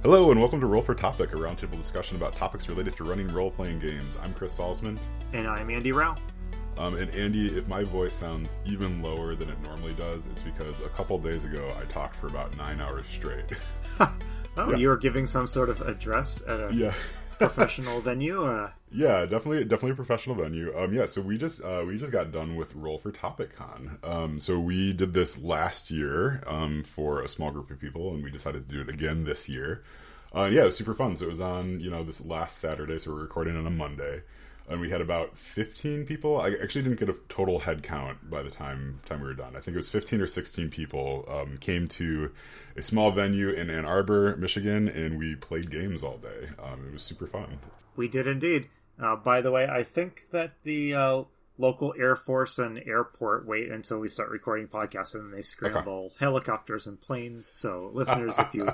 Hello and welcome to Roll for Topic, a roundtable discussion about topics related to running role-playing games. I'm Chris Salzman. And I'm Andy Rao. And Andy, if my voice sounds even lower than it normally does, it's because a couple days ago I talked for about 9 hours straight. Yeah. You were giving some sort of address at a professional venue? Yeah, definitely a professional venue. So we just got done with Roll for Topic Con. So we did this last year for a small group of people, and we decided to do it again this year. It was super fun. So it was on this last Saturday, so we're recording on a Monday, and we had about 15 people. I actually didn't get a total head count by the time we were done. I think it was 15 or 16 people came to a small venue in Ann Arbor, Michigan, and we played games all day. It was super fun. We did indeed. By the way, I think that the local Air Force and airport wait until we start recording podcasts, and they scramble helicopters and planes. So, listeners, if you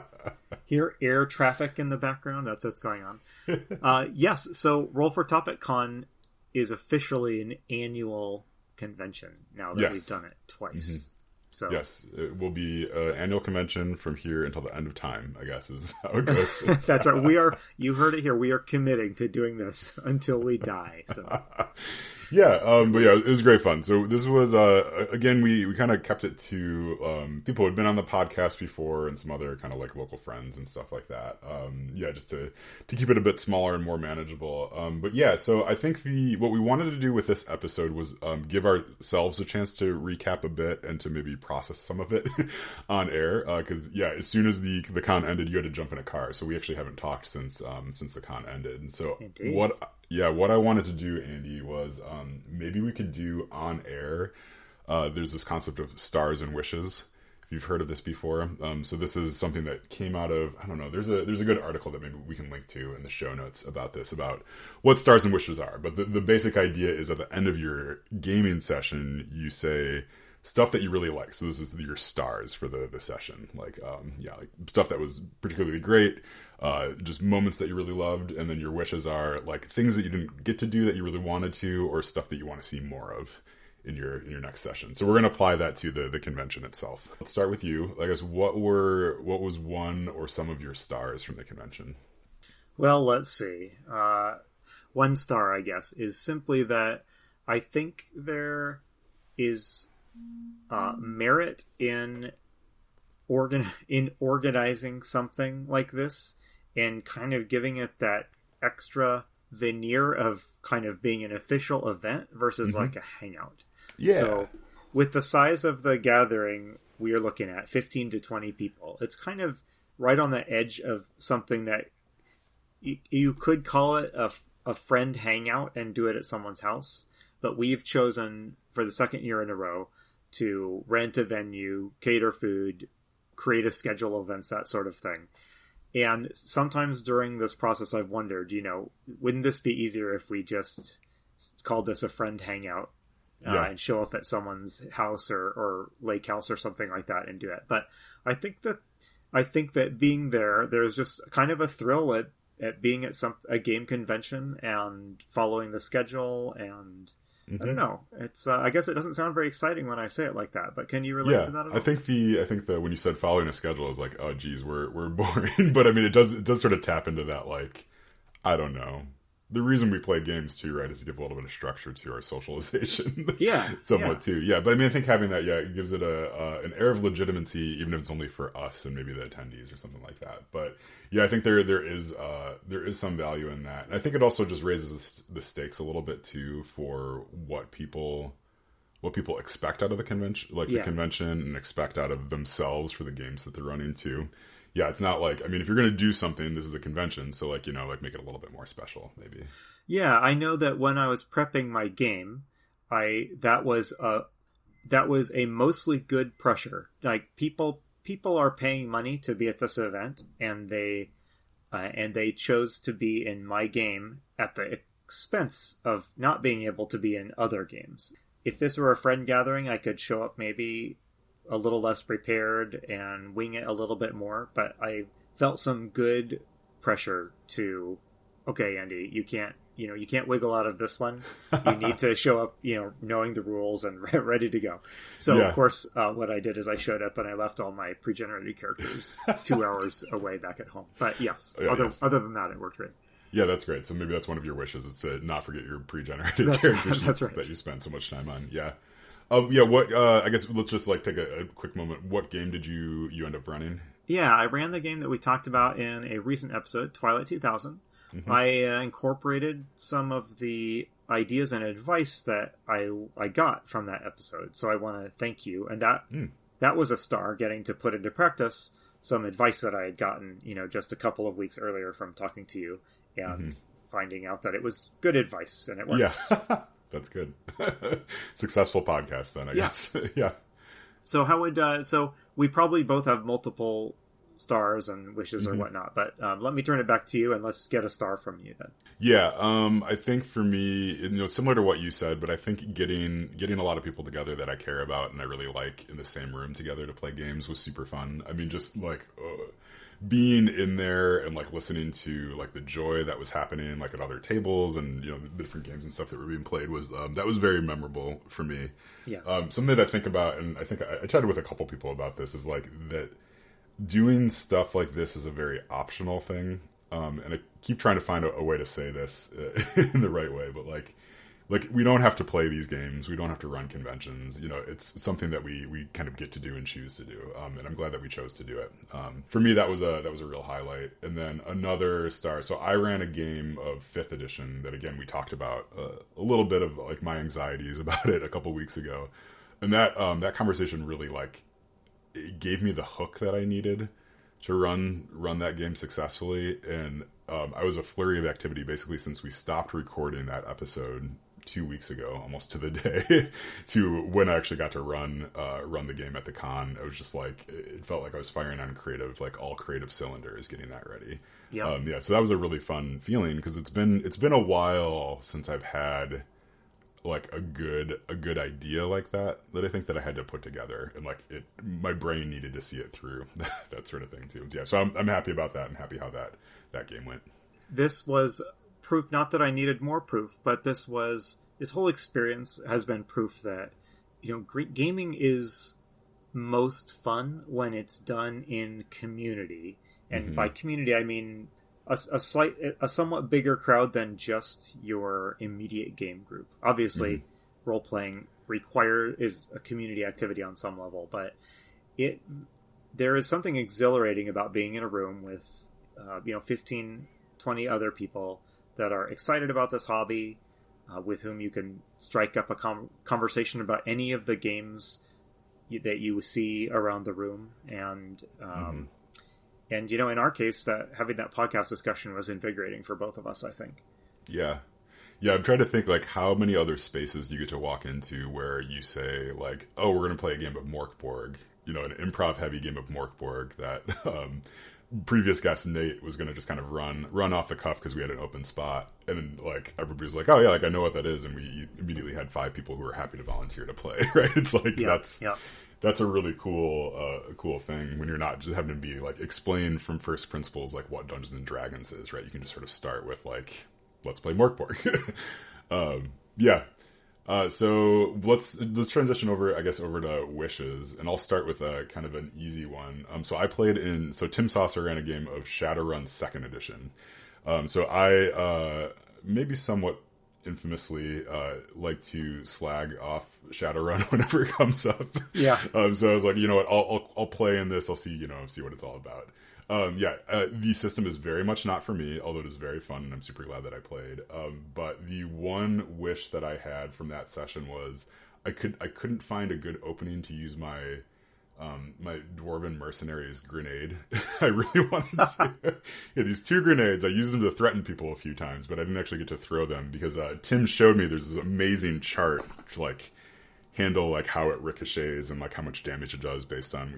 hear air traffic in the background, that's what's going on. Yes, so Roll for Topic Con is officially an annual convention now that we've done it twice. Mm-hmm. So yes, it will be an annual convention from here until the end of time, I guess, is how it goes. That's right. You heard it here. We are committing to doing this until we die. So. It was great fun. So this was, again, we kind of kept it to people who had been on the podcast before and some other kind of like local friends and stuff like that. Just to keep it a bit smaller and more manageable. So I think what we wanted to do with this episode was give ourselves a chance to recap a bit and to maybe process some of it on air. Because as soon as the con ended, you had to jump in a car. So we actually haven't talked since the con ended. And so Indeed. What I wanted to do, Andy, was maybe we could do on air. There's this concept of stars and wishes. If you've heard of this before, so this is something that came out of, I don't know. There's a good article that maybe we can link to in the show notes about what stars and wishes are. But the basic idea is at the end of your gaming session, you say stuff that you really like. So this is your stars for the session, like stuff that was particularly great. Just moments that you really loved, and then your wishes are like things that you didn't get to do that you really wanted to, or stuff that you want to see more of in your next session. So we're going to apply that to the convention itself. Let's start with you. I guess what was one or some of your stars from the convention? Well, let's see. One star, I guess, is simply that I think there is merit in organizing something like this and kind of giving it that extra veneer of kind of being an official event versus like a hangout. Yeah. So with the size of the gathering we are looking at, 15 to 20 people, it's kind of right on the edge of something that you could call it a friend hangout and do it at someone's house. But we've chosen for the second year in a row to rent a venue, cater food, create a schedule of events, that sort of thing. And sometimes during this process, I've wondered, wouldn't this be easier if we just called this a friend hangout and show up at someone's house or lake house or something like that and do it? But I think that being there's just kind of a thrill at being at a game convention and following the schedule and. I don't know. It's I guess it doesn't sound very exciting when I say it like that, but can you relate to that at all? I think that when you said following a schedule, I was like, oh geez, we're boring. But I mean, it does sort of tap into that, like, I don't know. The reason we play games too, right, is to give a little bit of structure to our socialization. Somewhat too. Yeah, but I mean, I think having that, it gives it an air of legitimacy, even if it's only for us and maybe the attendees or something like that. But I think there is some value in that. And I think it also just raises the stakes a little bit too for what people expect out of the convention, the convention, and expect out of themselves for the games that they're running too. Yeah, it's not like, I mean, if you're going to do something, this is a convention, so make it a little bit more special, maybe. Yeah, I know that when I was prepping my game, that was a mostly good pressure. Like people are paying money to be at this event, and they chose to be in my game at the expense of not being able to be in other games. If this were a friend gathering, I could show up maybe a little less prepared and wing it a little bit more, but I felt some good pressure to, okay, Andy, you you can't wiggle out of this one. You need to show up, knowing the rules and ready to go. So of course, what I did is I showed up and I left all my pre-generated characters 2 hours away back at home. But yes, other than that, it worked great. Yeah, that's great. So maybe that's one of your wishes, is to not forget your pre-generated character sheets that you spent so much time on. Yeah. What? I guess let's just take a quick moment. What game did you end up running? Yeah, I ran the game that we talked about in a recent episode, Twilight 2000. Mm-hmm. I incorporated some of the ideas and advice that I got from that episode. So I want to thank you. And that was a star, getting to put into practice some advice that I had gotten, just a couple of weeks earlier from talking to you and finding out that it was good advice and it worked. Yeah, that's good. Successful podcast then, I guess. Yeah. So how would so we probably both have multiple stars and wishes or whatnot, but let me turn it back to you and let's get a star from you then. Yeah, I think for me, similar to what you said, but I think getting a lot of people together that I care about and I really like in the same room together to play games was super fun. I mean, just being in there and listening to the joy that was happening at other tables and the different games and stuff that were being played was that was very memorable for me. Yeah. Something that I think about, and I think I chatted with a couple people about this, is that doing stuff like this is a very optional thing. And I keep trying to find a way to say this in the right way, but we don't have to play these games. We don't have to run conventions. It's something that we kind of get to do and choose to do. And I'm glad that we chose to do it. For me, that was a real highlight. And then another star. So I ran a game of 5th edition that, again, we talked about a little bit of my anxieties about it a couple weeks ago. And that conversation really it gave me the hook that I needed to run that game successfully. And I was a flurry of activity basically since we stopped recording that episode 2 weeks ago, almost to the day, to when I actually got to run the game at the con. It was just it felt like I was firing on all creative cylinders, getting that ready. Yeah. So that was a really fun feeling, because it's been a while since I've had a good idea like that I think that I had to put together, and my brain needed to see it through, that sort of thing too. Yeah, so I'm happy about that, and happy how that game went. This was proof, not that I needed more proof, but this whole experience has been proof that gaming is most fun when it's done in community, and by community I mean a somewhat bigger crowd than just your immediate game group. Obviously, role playing is a community activity on some level, but there is something exhilarating about being in a room with 15, 20 other people that are excited about this hobby, with whom you can strike up a conversation about any of the games that you see around the room, and in our case, that having that podcast discussion was invigorating for both of us, I think. Yeah. I'm trying to think how many other spaces you get to walk into where you say oh, we're going to play a game of Morkborg, an improv heavy game of Morkborg that previous guest Nate was going to just kind of run off the cuff because we had an open spot, and then everybody was oh yeah, I know what that is, and we immediately had 5 people who were happy to volunteer to play. Right? It's that's a really cool thing when you're not just having to be explain from first principles what Dungeons and Dragons is, right? You can just sort of start with let's play Morkborg. So let's transition over to wishes, and I'll start with a kind of an easy one. So I played Tim Saucer ran a game of Shadowrun 2nd edition. So I maybe somewhat infamously like to slag off Shadowrun whenever it comes up. Yeah. So I was you know what, I'll play in this. I'll see what it's all about. The system is very much not for me, although it is very fun, and I'm super glad that I played. But the one wish that I had from that session was I couldn't find a good opening to use my Dwarven Mercenaries grenade. I really wanted to. These 2 grenades, I used them to threaten people a few times, but I didn't actually get to throw them because Tim showed me there's this amazing chart to handle how it ricochets and how much damage it does based on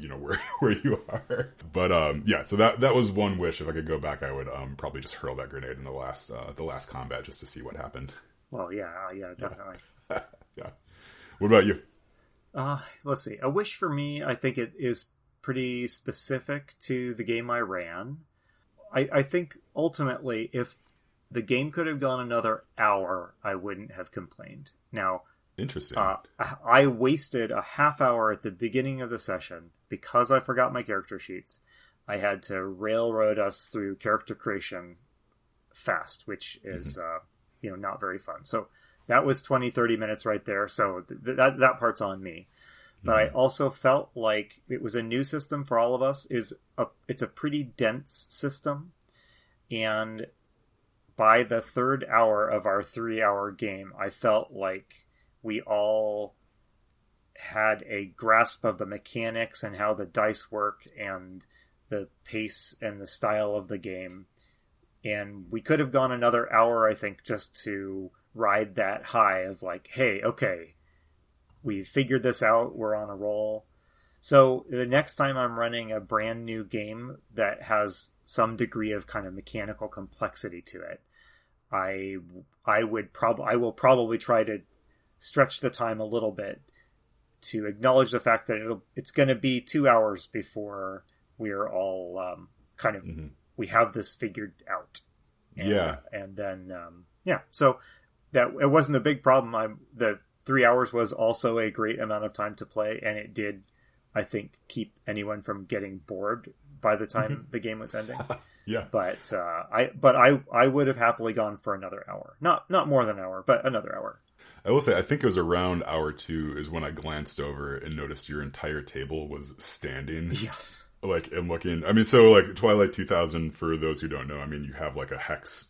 where you are. But so that was one wish. If I could go back, I would probably just hurl that grenade in the last combat just to see what happened. Well, yeah, definitely. Yeah. What about you? Let's see. A wish for me, I think it is pretty specific to the game I ran. I think ultimately, if the game could have gone another hour, I wouldn't have complained. Now, interesting. I wasted a half hour at the beginning of the session because I forgot my character sheets. I had to railroad us through character creation fast, which is not very fun. So that was 20-30 minutes right there. So that part's on me. But I also felt like it was a new system for all of us. It's a pretty dense system, and by the third hour of our 3-hour game, I felt like we all had a grasp of the mechanics and how the dice work and the pace and the style of the game. And we could have gone another hour, I think, just to ride that high of like, hey, okay, we figured this out, we're on a roll. So the next time I'm running a brand new game that has some degree of kind of mechanical complexity to it, I will probably try to stretch the time a little bit to acknowledge the fact that it's going to be 2 hours before we're all we have this figured out. And then so that it wasn't a big problem. The 3 hours was also a great amount of time to play, and it did, I think, keep anyone from getting bored by the time the game was ending. But I would have happily gone for another hour. Not more than an hour, but another hour. I will say, I think it was around hour 2 is when I glanced over and noticed your entire table was standing. Yes. Like, and looking, I mean, so like Twilight 2000, for those who don't know, I mean, you have like a hex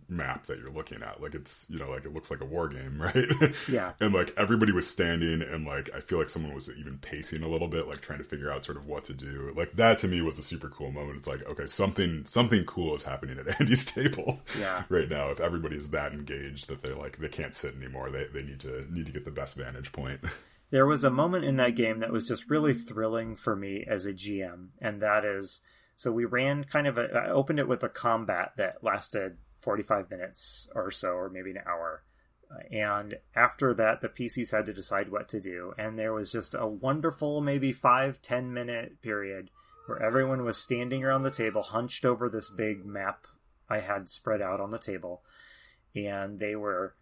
map that you're looking at. Like, it's, like it looks like a war game, right? Yeah. And like everybody was standing, and like I feel like someone was even pacing a little bit, like trying to figure out sort of what to do. Like, that to me was a super cool moment. It's like, okay, something cool is happening at Andy's table right now. If everybody's that engaged that they're like, they can't sit anymore, they need to get the best vantage point. There was a moment in that game that was just really thrilling for me as a GM, and that is, so we ran I opened it with a combat that lasted 45 minutes or so, or maybe an hour. And after that, the PCs had to decide what to do. And there was just a wonderful, maybe 5-10 minute period where everyone was standing around the table, hunched over this big map I had spread out on the table. And they were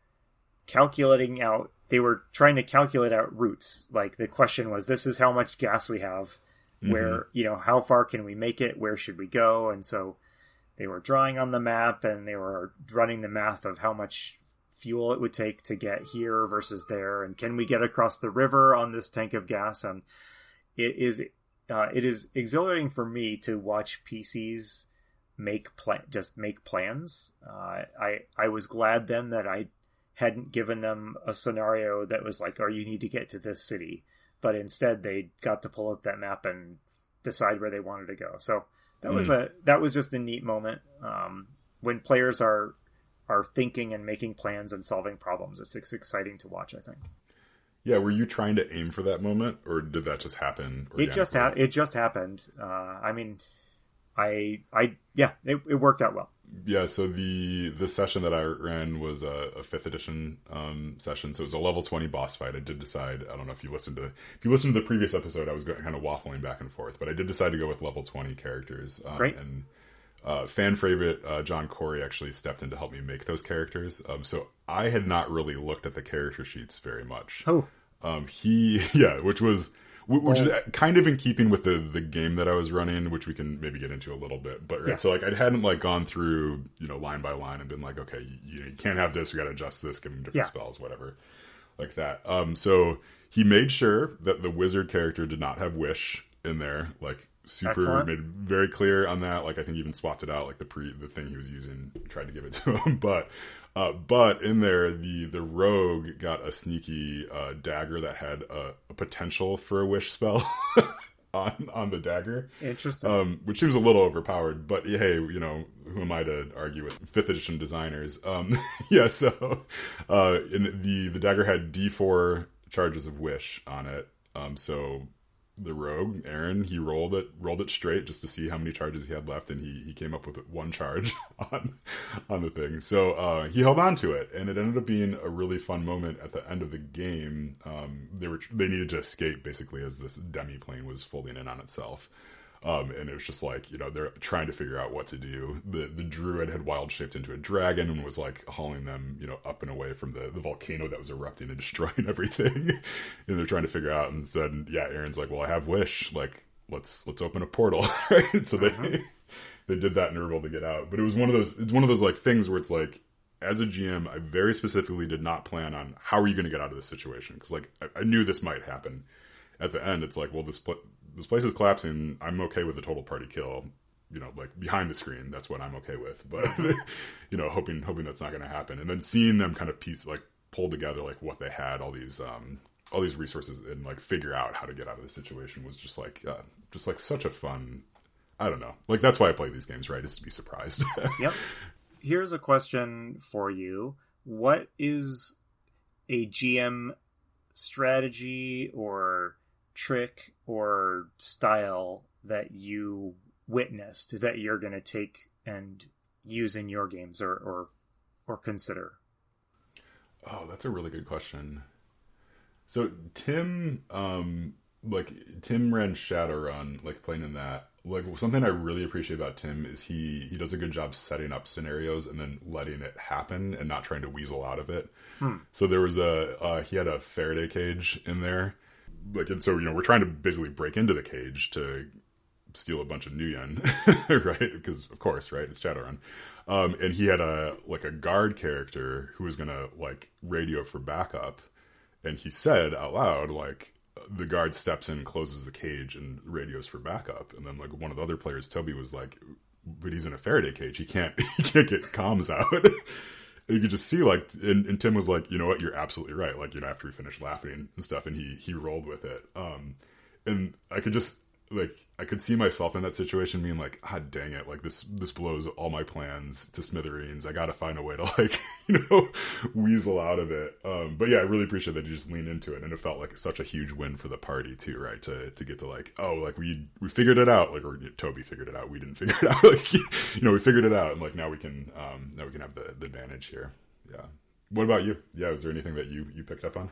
trying to calculate out routes. Like, the question was, this is how much gas we have. Where, how far can we make it? Where should we go? And so they were drawing on the map, and they were running the math of how much fuel it would take to get here versus there, and can we get across the river on this tank of gas? And it is exhilarating for me to watch PCs make plans. I was glad then that I hadn't given them a scenario that was like, oh, you need to get to this city, but instead they got to pull up that map and decide where they wanted to go. So that was just a neat moment when players are thinking and making plans and solving problems. It's exciting to watch, I think. Yeah, were you trying to aim for that moment, or did that just happen? It just happened. I mean, it worked out well. Yeah, so the session that I ran was a 5th edition session, so it was a level 20 boss fight. I did decide, I don't know if you listened to the previous episode, I was kind of waffling back and forth, but I did decide to go with level 20 characters. Great. And fan favorite John Corey actually stepped in to help me make those characters. So I had not really looked at the character sheets very much. Oh. Which is kind of in keeping with the game that I was running, which we can maybe get into a little bit. But so like I hadn't like gone through line by line and been like, okay, you can't have this, we got to adjust this, give him different spells, whatever, like that. So he made sure that the wizard character did not have wish in there, like super made very clear on that. Like I think he even swapped it out, like the thing he was using, tried to give it to him, but in there, the rogue got a sneaky dagger that had a potential for a wish spell on the dagger. Interesting. Which seems a little overpowered, but hey, who am I to argue with 5th edition designers? So the dagger had D4 charges of wish on it. So the rogue, Aaron, he rolled it straight just to see how many charges he had left, and he came up with 1 charge on the thing. So he held on to it, and it ended up being a really fun moment at the end of the game. They needed to escape basically as this demi plane was folding in on itself. And it was just like, they're trying to figure out what to do. The druid had wild shaped into a dragon and was like hauling them, up and away from the volcano that was erupting and destroying everything. And they're trying to figure out, and said, Aaron's like, well, I have wish, like, let's open a portal. Right? So they did that and they were able to get out. But it's one of those like things where it's like, as a GM, I very specifically did not plan on how are you going to get out of this situation? Because like I knew this might happen. At the end, it's like, well, this place is collapsing. I'm okay with the total party kill. Like behind the screen, that's what I'm okay with. But hoping that's not going to happen. And then seeing them kind of pull together like what they had, all these resources, and like figure out how to get out of the situation was just like such a fun. I don't know. Like that's why I play these games, right? Is to be surprised. Yep. Here's a question for you. What is a GM strategy or trick or style that you witnessed that you're going to take and use in your games or consider? Oh, that's a really good question. So Tim ran Shadowrun, like playing in that. Like something I really appreciate about Tim is he does a good job setting up scenarios and then letting it happen and not trying to weasel out of it. So there was he had a Faraday cage in there, like, and so we're trying to basically break into the cage to steal a bunch of Nuyen, right? Because of course, right? It's Shadowrun. And he had a guard character who was gonna like radio for backup, and he said out loud like, the guard steps in and closes the cage and radios for backup. And then like one of the other players, Toby, was like, but he's in a Faraday cage. He can't get comms out. And you could just see like, and Tim was like, you know what? You're absolutely right. Like, after we finished laughing and stuff, and he rolled with it. And I could just like, I could see myself in that situation being like, ah, dang it. Like this blows all my plans to smithereens. I got to find a way to like, weasel out of it. But yeah, I really appreciate that you just leaned into it. And it felt like such a huge win for the party too, right? To get to like, oh, like we figured it out. Like, or Toby figured it out. We didn't figure it out. Like, we figured it out. And like, now we can have the advantage here. Yeah. What about you? Yeah. Was there anything that you picked up on?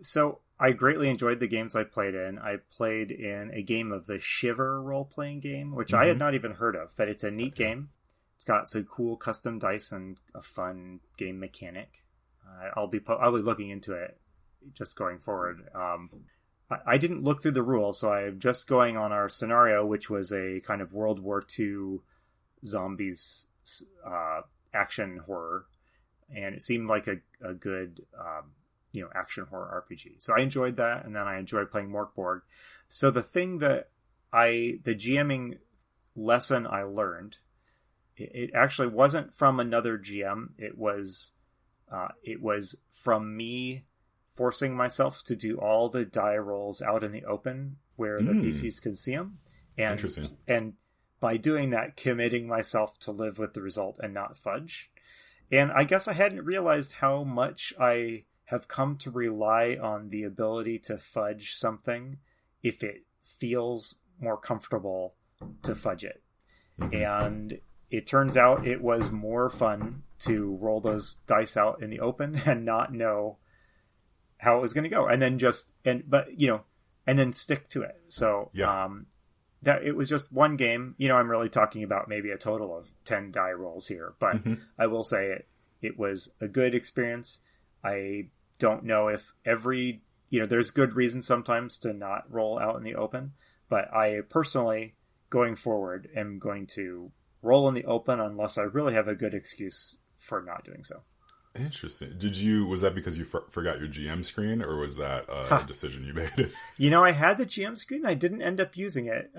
So I greatly enjoyed the games I played in. I played in a game of the Shiver role-playing game, which I had not even heard of, but it's a neat game. It's got some cool custom dice and a fun game mechanic. I'll be looking into it just going forward. I didn't look through the rules, so I'm just going on our scenario, which was a kind of World War II zombies action horror, and it seemed like a good action horror RPG. So I enjoyed that, and then I enjoyed playing Morkborg. So the thing that the GMing lesson I learned, it actually wasn't from another GM. It was from me forcing myself to do all the die rolls out in the open where the PCs could see them. And, interesting. And by doing that, committing myself to live with the result and not fudge. And I guess I hadn't realized how much I have come to rely on the ability to fudge something if it feels more comfortable to fudge it. And it turns out it was more fun to roll those dice out in the open and not know how it was going to go, and then and then stick to it. So that it was just one game. I'm really talking about maybe a total of 10 die rolls here, but I will say it was a good experience. I don't know if there's good reasons sometimes to not roll out in the open, but I personally, going forward, am going to roll in the open unless I really have a good excuse for not doing so. Interesting. Was that because you forgot your GM screen, or was that a decision you made? I had the GM screen. I didn't end up using it.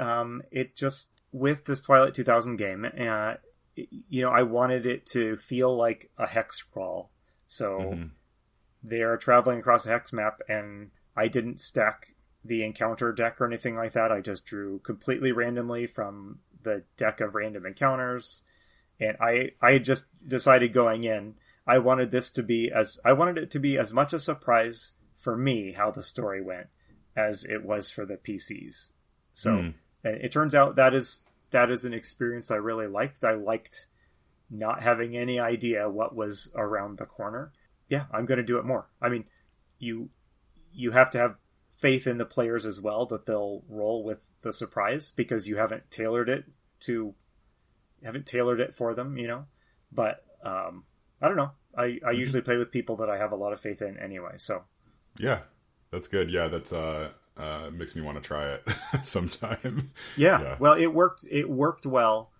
It just, with this Twilight 2000 game, I wanted it to feel like a hex crawl. So they are traveling across a hex map, and I didn't stack the encounter deck or anything like that. I just drew completely randomly from the deck of random encounters, and I had just decided going in, I wanted it to be as much a surprise for me how the story went as it was for the PCs. So it turns out that is an experience I really liked. I liked not having any idea what was around the corner. Yeah, I'm going to do it more. I mean, you have to have faith in the players as well that they'll roll with the surprise because you haven't tailored it for them, But I don't know. I usually play with people that I have a lot of faith in anyway. So yeah, that's good. Yeah, that's makes me want to try it sometime. Yeah. Well, it worked. It worked well.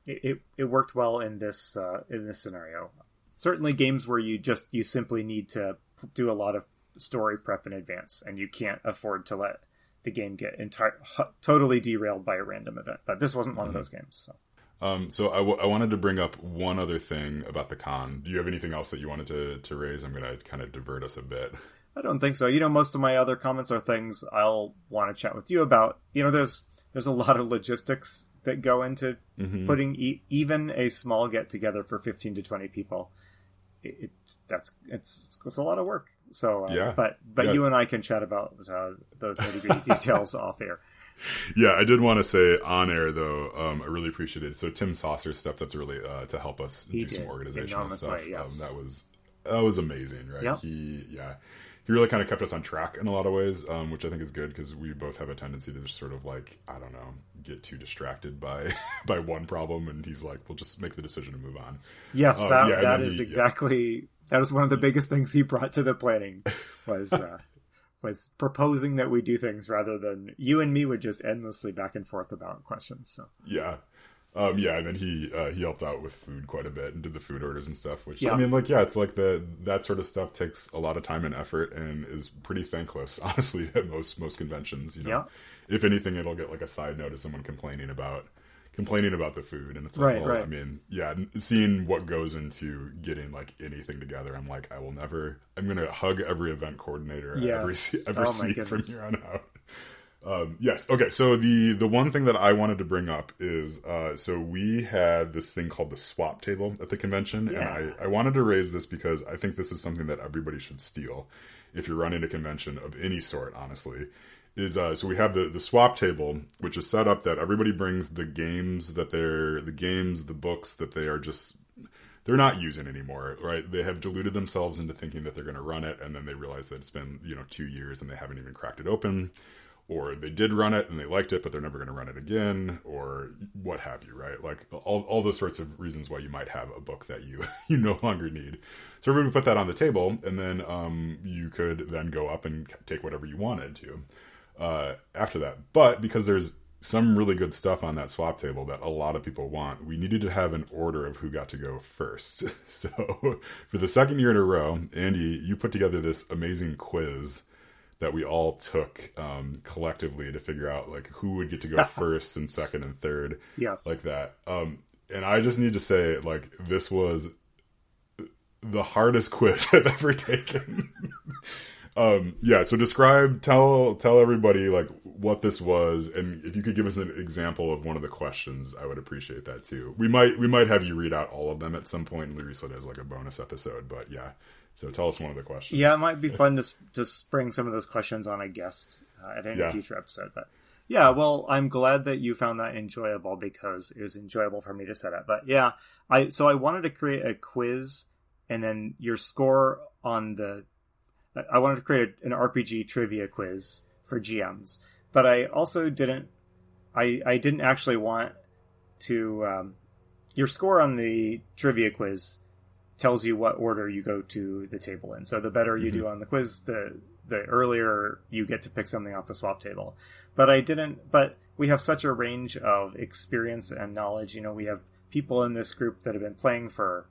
It worked well in this scenario. Certainly, games where you simply need to do a lot of story prep in advance, and you can't afford to let the game get totally derailed by a random event. But this wasn't one of those games. So I wanted to bring up one other thing about the con. Do you have anything else that you wanted to raise? I'm going to kind of divert us a bit. I don't think so. Most of my other comments are things I'll want to chat with you about. There's a lot of logistics that go into putting even a small get together for 15 to 20 people. It's a lot of work. So, but you and I can chat about those nitty-gritty details off air. Yeah, I did want to say on air though, I really appreciated it. So Tim Saucer stepped up to really to help us do some organizational stuff. Yes. That was amazing, right? Yep. He really kind of kept us on track in a lot of ways, which I think is good because we both have a tendency to just sort of get too distracted by one problem, and he's like, we'll just make the decision to move on. Yes, that is one of the biggest things he brought to the planning was proposing that we do things rather than you and me would just endlessly back and forth about questions. So and then he helped out with food quite a bit and did the food orders and stuff, which it's like that sort of stuff takes a lot of time and effort and is pretty thankless, honestly, at most conventions. If anything, it'll get like a side note of someone complaining about the food, and it's like, right. I mean, seeing what goes into getting like anything together, I'm like, I'm gonna hug every event coordinator I ever see from here on out. Yes. Okay. So the one thing that I wanted to bring up is, so we had this thing called the swap table at the convention, and I wanted to raise this because I think this is something that everybody should steal if you're running a convention of any sort, honestly. So we have the swap table, which is set up that everybody brings the books that they're not using anymore, right? They have deluded themselves into thinking that they're going to run it, and then they realize that it's been 2 years and they haven't even cracked it open. Or they did run it and they liked it, but they're never going to run it again, or what have you, right? Like all those sorts of reasons why you might have a book that you no longer need. So everybody put that on the table, and then you could then go up and take whatever you wanted to after that. But because there's some really good stuff on that swap table that a lot of people want, we needed to have an order of who got to go first. So for the second year in a row, Andy, you put together this amazing quiz that we all took collectively to figure out like who would get to go first and second and third. Yes. Like that. And I just need to say, like, this was the hardest quiz I've ever taken. So tell everybody like what this was, and if you could give us an example of one of the questions, I would appreciate that too. We might have you read out all of them at some point and release it as like a bonus episode, but yeah. So tell us one of the questions. Yeah, it might be fun to spring some of those questions on a guest at any future episode. But yeah, well, I'm glad that you found that enjoyable because it was enjoyable for me to set up. But yeah, I wanted to create a quiz, and then your score on I wanted to create an RPG trivia quiz for GMs. But I also didn't actually want to. Your score on the trivia quiz tells you what order you go to the table in. So the better you do on the quiz, the earlier you get to pick something off the swap table. But we have such a range of experience and knowledge. We have people in this group that have been playing for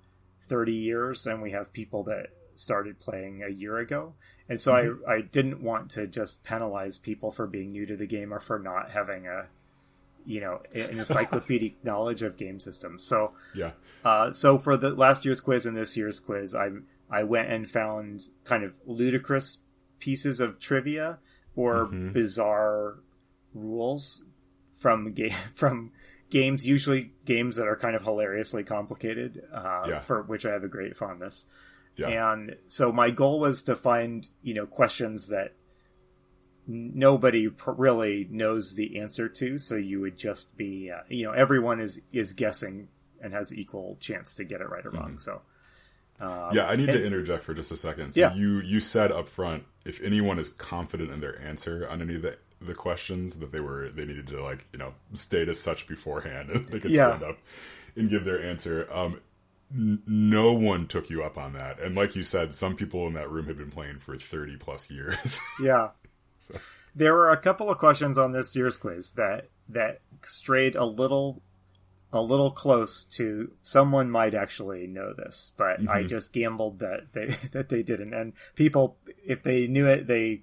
30 years, and we have people that started playing a year ago. And so I didn't want to just penalize people for being new to the game or for not having an encyclopedic knowledge of game systems. So so for the last year's quiz and this year's quiz, I went and found kind of ludicrous pieces of trivia or bizarre rules from games, usually games that are kind of hilariously complicated, for which I have a great fondness. Yeah. And so my goal was to find, questions that nobody really knows the answer to. So you would just be, everyone is guessing and has equal chance to get it right or wrong. So, I need to interject for just a second. So you said up front if anyone is confident in their answer on any of the questions, that they needed to, like, you know, state as such beforehand, and they could stand up and give their answer. No one took you up on that, and like you said, some people in that room had been playing for 30 plus years. Yeah. So. There were a couple of questions on this year's quiz that strayed a little close to someone might actually know this, but I just gambled that they didn't. And people, if they knew it, they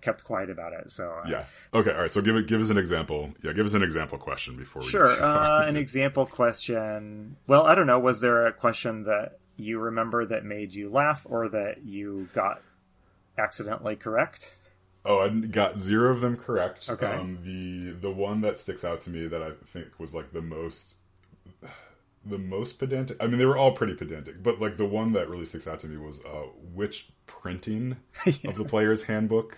kept quiet about it. So yeah, okay, all right. So give us an example. Yeah, give us an example question before we sure. An example question. Well, I don't know. Was there a question that you remember that made you laugh, or that you got accidentally correct? Oh, I got 0 of them correct. Okay. The one that sticks out to me that I think was like the most pedantic. I mean, they were all pretty pedantic, but like the one that really sticks out to me was which printing of the player's handbook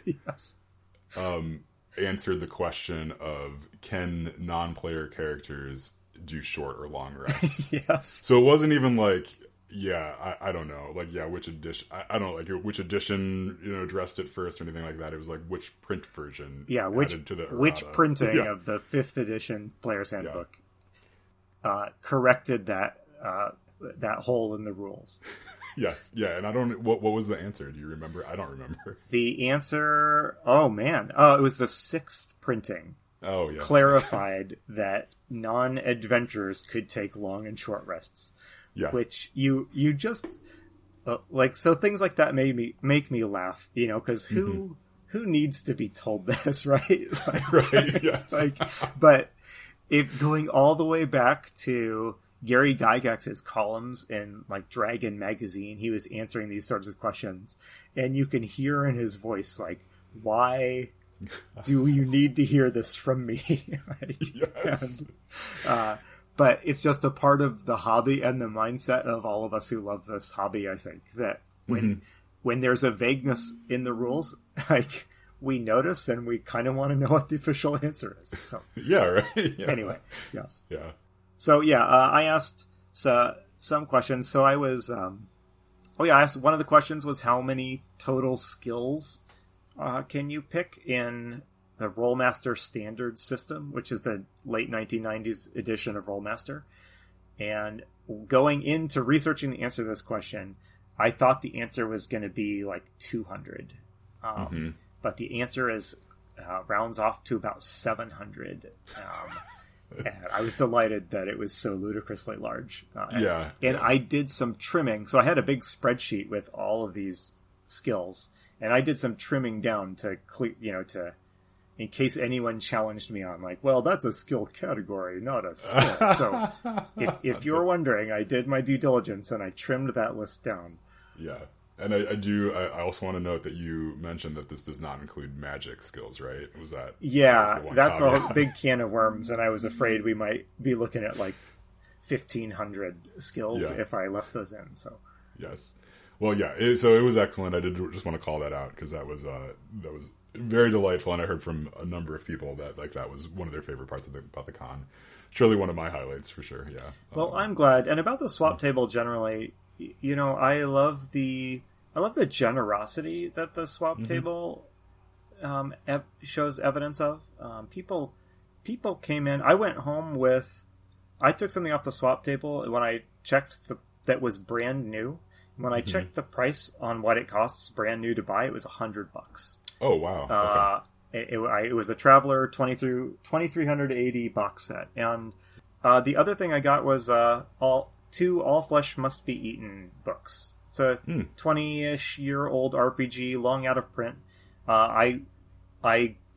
answered the question of, can non-player characters do short or long rests? Yes. So it wasn't even like, I don't know. Like, which edition? I don't know, like which edition, you know, addressed it first or anything like that. It was like which print version. Yeah, which printing of the 5th edition Player's Handbook corrected that hole in the rules. Yes, yeah, and I don't. What was the answer? Do you remember? I don't remember. The answer. Oh man! Oh, it was the 6th printing. Oh yeah. Clarified that non-adventurers could take long and short rests. Yeah. Which you just like, so things like that make me laugh, you know, because who needs to be told this, right? Like, right. Yes. Like, but if going all the way back to Gary Gygax's columns in like Dragon magazine, he was answering these sorts of questions, and you can hear in his voice like, why do you need to hear this from me? Like, yes. But it's just a part of the hobby and the mindset of all of us who love this hobby, I think, that when there's a vagueness in the rules, like, we notice and we kind of want to know what the official answer is. So yeah, right. Yeah. Anyway, yes. Yeah. So I asked some questions. So I was, I asked, one of the questions was, how many total skills can you pick in the Rollmaster Standard system, which is the late 1990s edition of Rollmaster. And going into researching the answer to this question, I thought the answer was going to be like 200. But the answer is rounds off to about 700. And I was delighted that it was so ludicrously large. And I did some trimming. So I had a big spreadsheet with all of these skills, and I did some trimming down to in case anyone challenged me on, like, well, that's a skill category, not a skill. So if you're wondering, I did my due diligence and I trimmed that list down. Yeah. And I also want to note that you mentioned that this does not include magic skills, right? Was that? Yeah, that's a big can of worms, and I was afraid we might be looking at like 1,500 skills if I left those in. So yes. Well, yeah. So it was excellent. I did just want to call that out because that was very delightful, and I heard from a number of people that was one of their favorite parts about the con. Surely one of my highlights for sure. Yeah. Well, I'm glad. And about the swap table generally, you know, I love the generosity that the swap table shows evidence of. People came in. I went home I took something off the swap table when I checked that was brand new. When I checked the price on what it costs brand new to buy, it was $100. Oh wow! Okay. It was a Traveler 2380 box set, and the other thing I got was two All Flesh Must Be Eaten books. It's a 20-ish year old RPG, long out of print. I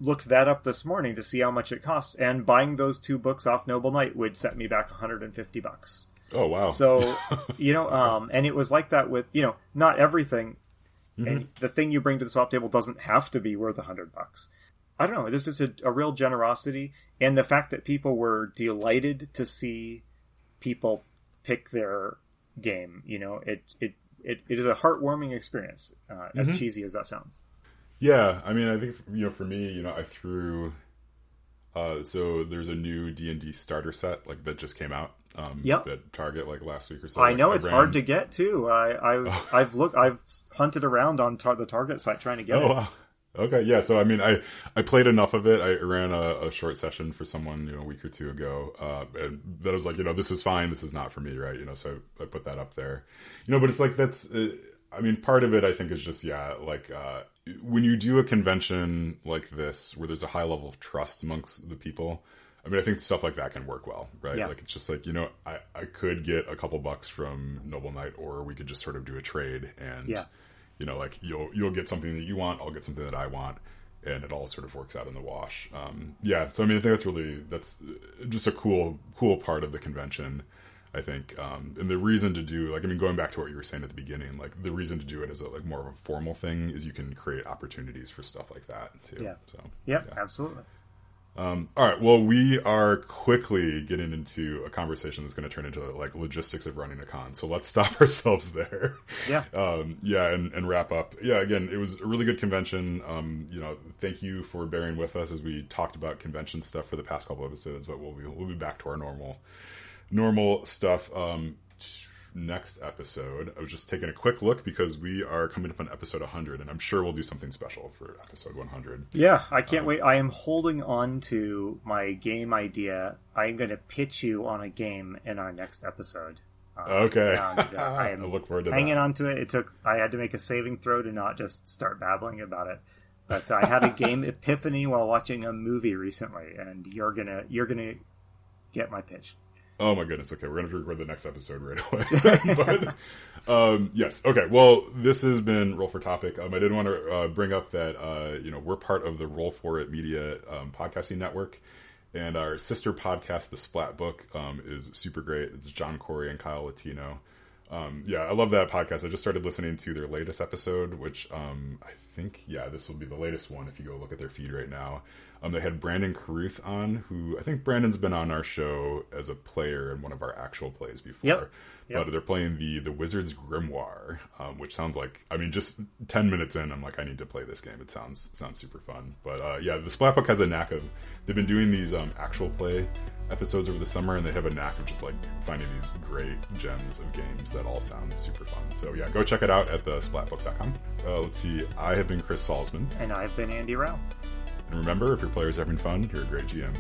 looked that up this morning to see how much it costs, and buying those 2 books off Noble Knight would set me back $150. Oh wow! So and it was like that with not everything. And the thing you bring to the swap table doesn't have to be worth $100. I don't know. There's just a real generosity, and the fact that people were delighted to see people pick their game. It is a heartwarming experience, as cheesy as that sounds. Yeah, I mean, I think for me, I threw. So there's a new D&D starter set that just came out. at Target like last week or so. I know it's hard to get too. I've hunted around on the Target site trying to get it. Wow. Okay, yeah. So I mean, I played enough of it. I ran a short session for someone a week or two ago, and that was like, this is fine. This is not for me, right? So I put that up there, but it's like that's. I mean, part of it I think is just when you do a convention like this where there's a high level of trust amongst the people. I mean, I think stuff like that can work well, right? Yeah. Like it's just like I could get a couple bucks from Noble Knight, or we could just sort of do a trade and. Yeah. Like you'll get something that you want, I'll get something that I want, and it all sort of works out in the wash. So I mean, I think that's just a cool part of the convention, I think. And the reason to do, going back to what you were saying at the beginning, like the reason to do it as more of a formal thing is you can create opportunities for stuff like that too. Yeah. So yeah. Absolutely. All right. Well, we are quickly getting into a conversation that's going to turn into logistics of running a con. So let's stop ourselves there. Yeah. And wrap up. Yeah. Again, it was a really good convention. Thank you for bearing with us as we talked about convention stuff for the past couple episodes, but we'll be back to our normal stuff. Next episode, I was just taking a quick look because we are coming up on episode 100, and I'm sure we'll do something special for episode 100. Yeah, I can't wait. I am holding on to my game idea. I'm going to pitch you on a game in our next episode. Okay. I look forward to hanging on to it. I had to make a saving throw to not just start babbling about it. But I had a game epiphany while watching a movie recently, and you're gonna get my pitch. Oh my goodness. Okay, we're going to record the next episode right away. But, yes. Okay, well, this has been Roll for Topic. I did want to bring up that, we're part of the Roll For It Media podcasting network. And our sister podcast, The Splat Book, is super great. It's John Corey and Kyle Latino. I love that podcast. I just started listening to their latest episode, which I think, this will be the latest one if you go look at their feed right now. They had Brandon Carruth on, who I think Brandon's been on our show as a player in one of our actual plays before. Yep. But they're playing the Wizard's Grimoire, which sounds like, just 10 minutes in, I'm like, I need to play this game. It sounds super fun. But the Splatbook has a knack of, they've been doing these actual play episodes over the summer, and they have a knack of just finding these great gems of games that all sound super fun. So go check it out at thesplatbook.com. Let's see, I have been Chris Salzman. And I've been Andy Rao. And remember, if your player's having fun, you're a great GM.